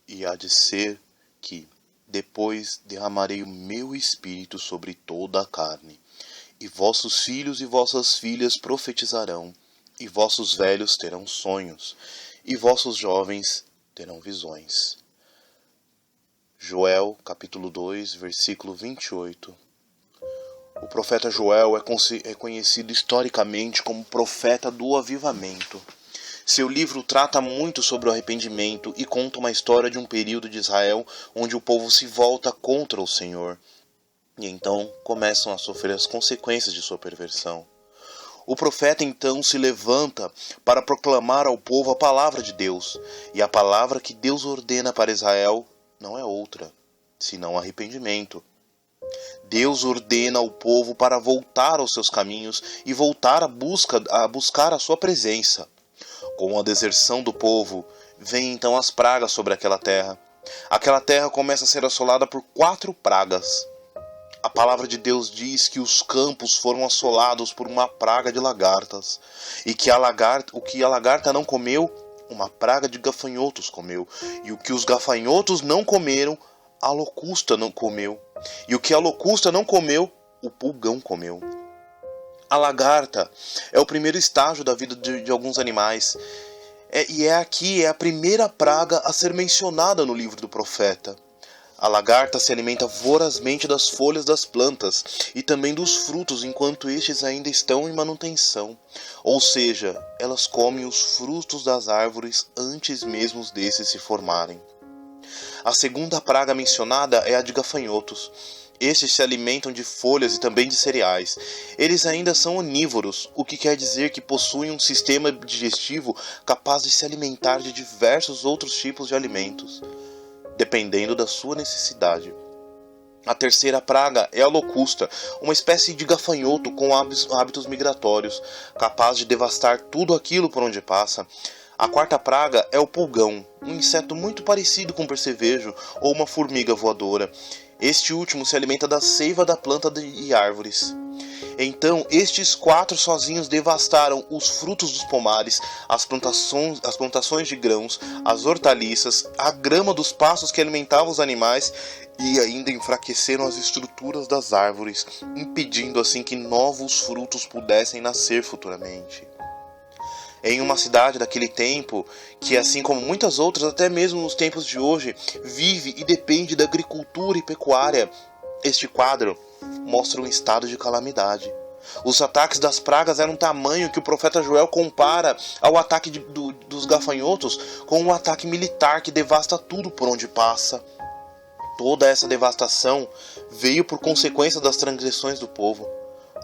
E há de ser que, depois, derramarei o meu espírito sobre toda a carne. E vossos filhos e vossas filhas profetizarão, e vossos velhos terão sonhos, e vossos jovens terão visões. Joel, capítulo 2, versículo 28. O profeta Joel é conhecido historicamente como profeta do avivamento. Seu livro trata muito sobre o arrependimento e conta uma história de um período de Israel onde o povo se volta contra o Senhor. E então começam a sofrer as consequências de sua perversão. O profeta então se levanta para proclamar ao povo a palavra de Deus. E a palavra que Deus ordena para Israel não é outra, senão arrependimento. Deus ordena ao povo para voltar aos seus caminhos e voltar a buscar a sua presença. Com a deserção do povo, vêm então as pragas sobre aquela terra. Aquela terra começa a ser assolada por 4 pragas. A palavra de Deus diz que os campos foram assolados por uma praga de lagartas, e que o que a lagarta não comeu, uma praga de gafanhotos comeu, e o que os gafanhotos não comeram, a locusta não comeu, e o que a locusta não comeu, o pulgão comeu. A lagarta é o primeiro estágio da vida de alguns animais, e é a primeira praga a ser mencionada no livro do profeta. A lagarta se alimenta vorazmente das folhas das plantas e também dos frutos enquanto estes ainda estão em manutenção. Ou seja, elas comem os frutos das árvores antes mesmo desses se formarem. A segunda praga mencionada é a de gafanhotos. Estes se alimentam de folhas e também de cereais. Eles ainda são onívoros, o que quer dizer que possuem um sistema digestivo capaz de se alimentar de diversos outros tipos de alimentos, dependendo da sua necessidade. A terceira praga é a locusta, uma espécie de gafanhoto com hábitos migratórios, capaz de devastar tudo aquilo por onde passa. A quarta praga é o pulgão, um inseto muito parecido com um percevejo ou uma formiga voadora. Este último se alimenta da seiva da planta e árvores. Então, estes 4 sozinhos devastaram os frutos dos pomares, as plantações de grãos, as hortaliças, a grama dos pastos que alimentavam os animais e ainda enfraqueceram as estruturas das árvores, impedindo assim que novos frutos pudessem nascer futuramente. Em uma cidade daquele tempo, que assim como muitas outras, até mesmo nos tempos de hoje, vive e depende da agricultura e pecuária, este quadro mostra um estado de calamidade. Os ataques das pragas eram tamanho que o profeta Joel compara ao ataque dos gafanhotos com um ataque militar que devasta tudo por onde passa. Toda essa devastação veio por consequência das transgressões do povo.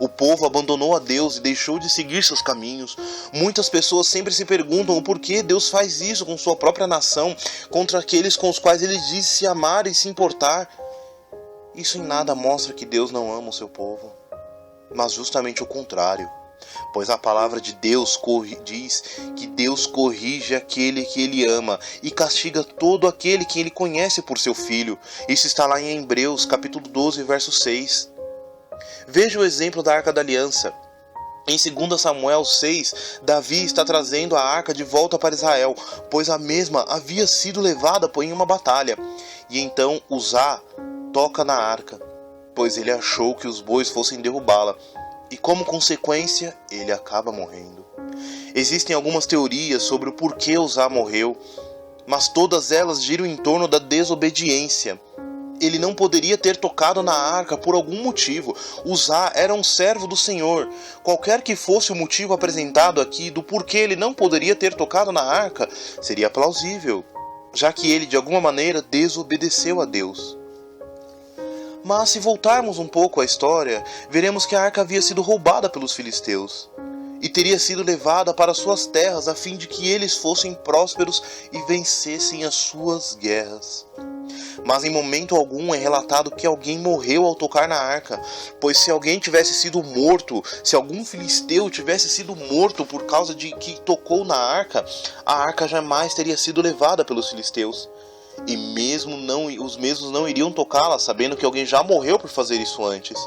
O povo abandonou a Deus e deixou de seguir seus caminhos. Muitas pessoas sempre se perguntam o porquê Deus faz isso com sua própria nação, contra aqueles com os quais ele diz se amar e se importar. Isso em nada mostra que Deus não ama o seu povo, mas justamente o contrário. Pois a palavra de Deus diz que Deus corrige aquele que ele ama e castiga todo aquele que ele conhece por seu filho. Isso está lá em Hebreus, capítulo 12, verso 6. Veja o exemplo da Arca da Aliança. Em 2 Samuel 6, Davi está trazendo a arca de volta para Israel, pois a mesma havia sido levada em uma batalha. E então Uzá toca na arca, pois ele achou que os bois fossem derrubá-la, e como consequência, ele acaba morrendo. Existem algumas teorias sobre o porquê Uzá morreu, mas todas elas giram em torno da desobediência. Ele não poderia ter tocado na arca por algum motivo. Uzá era um servo do Senhor. Qualquer que fosse o motivo apresentado aqui do porquê ele não poderia ter tocado na arca, seria plausível, já que ele de alguma maneira desobedeceu a Deus. Mas se voltarmos um pouco à história, veremos que a arca havia sido roubada pelos filisteus e teria sido levada para suas terras a fim de que eles fossem prósperos e vencessem as suas guerras. Mas em momento algum é relatado que alguém morreu ao tocar na arca, pois se alguém tivesse sido morto, se algum filisteu tivesse sido morto por causa de que tocou na arca, a arca jamais teria sido levada pelos filisteus. E os mesmos não iriam tocá-la, sabendo que alguém já morreu por fazer isso antes.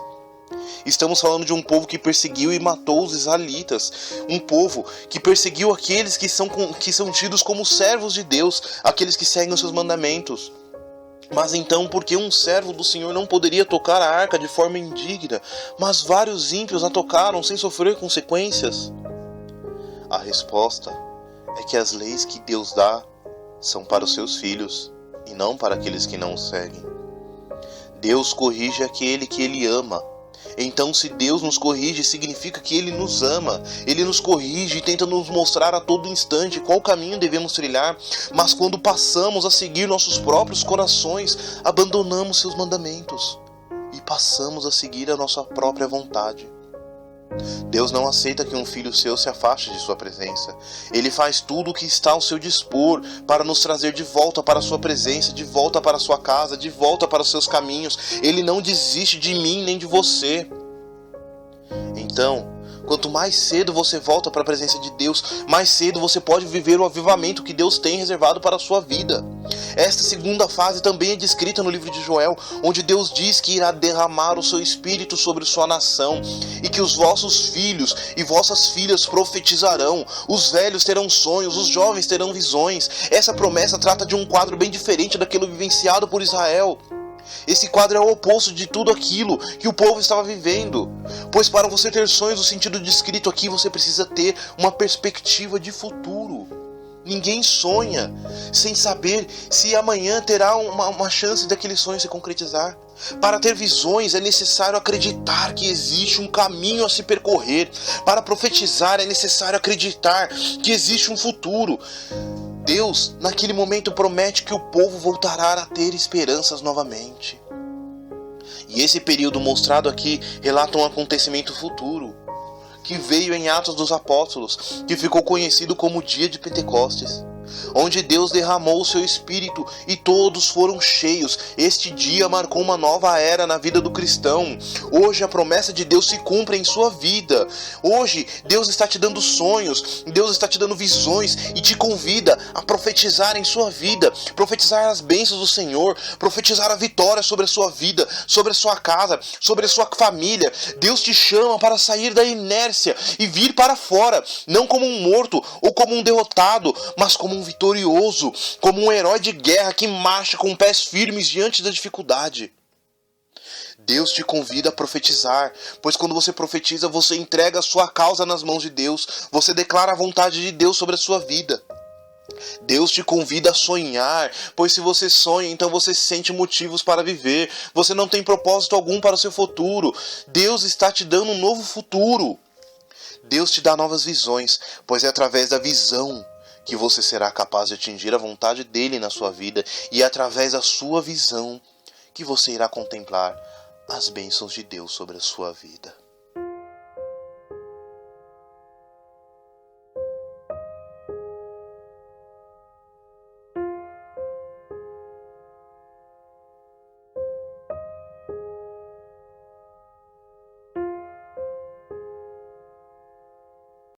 Estamos falando de um povo que perseguiu e matou os israelitas. Um povo que perseguiu aqueles que são tidos como servos de Deus, aqueles que seguem os seus mandamentos. Mas então, por que um servo do Senhor não poderia tocar a arca de forma indigna, mas vários ímpios a tocaram sem sofrer consequências? A resposta é que as leis que Deus dá são para os seus filhos e não para aqueles que não o seguem. Deus corrige aquele que Ele ama. Então, se Deus nos corrige, significa que Ele nos ama. Ele nos corrige e tenta nos mostrar a todo instante qual caminho devemos trilhar. Mas quando passamos a seguir nossos próprios corações, abandonamos seus mandamentos e passamos a seguir a nossa própria vontade. Deus não aceita que um filho seu se afaste de sua presença. Ele faz tudo o que está ao seu dispor para nos trazer de volta para a sua presença, de volta para a sua casa, de volta para os seus caminhos. Ele não desiste de mim nem de você. Então, quanto mais cedo você volta para a presença de Deus, mais cedo você pode viver o avivamento que Deus tem reservado para a sua vida. Esta segunda fase também é descrita no livro de Joel, onde Deus diz que irá derramar o seu Espírito sobre sua nação, e que os vossos filhos e vossas filhas profetizarão, os velhos terão sonhos, os jovens terão visões. Essa promessa trata de um quadro bem diferente daquilo vivenciado por Israel. Esse quadro é o oposto de tudo aquilo que o povo estava vivendo. Pois para você ter sonhos no sentido descrito aqui, você precisa ter uma perspectiva de futuro. Ninguém sonha sem saber se amanhã terá uma chance daquele sonho se concretizar. Para ter visões é necessário acreditar que existe um caminho a se percorrer. Para profetizar é necessário acreditar que existe um futuro. Deus, naquele momento, promete que o povo voltará a ter esperanças novamente. E esse período mostrado aqui relata um acontecimento futuro, que veio em Atos dos Apóstolos, que ficou conhecido como o dia de Pentecostes, onde Deus derramou o seu Espírito e todos foram cheios. Este dia marcou uma nova era na vida do cristão. Hoje a promessa de Deus se cumpre em sua vida. Hoje Deus está te dando sonhos, Deus está te dando visões e te convida a profetizar em sua vida, profetizar as bênçãos do Senhor, profetizar a vitória sobre a sua vida, sobre a sua casa, sobre a sua família. Deus te chama para sair da inércia e vir para fora, não como um morto ou como um derrotado, mas como um vitorioso, como um herói de guerra que marcha com pés firmes diante da dificuldade. Deus te convida a profetizar, pois quando você profetiza, você entrega a sua causa nas mãos de Deus, você declara a vontade de Deus sobre a sua vida. Deus te convida a sonhar, pois se você sonha, então você sente motivos para viver. Você não tem propósito algum para o seu futuro. Deus está te dando um novo futuro. Deus te dá novas visões, pois é através da visão que você será capaz de atingir a vontade dele na sua vida, e é através da sua visão que você irá contemplar as bênçãos de Deus sobre a sua vida.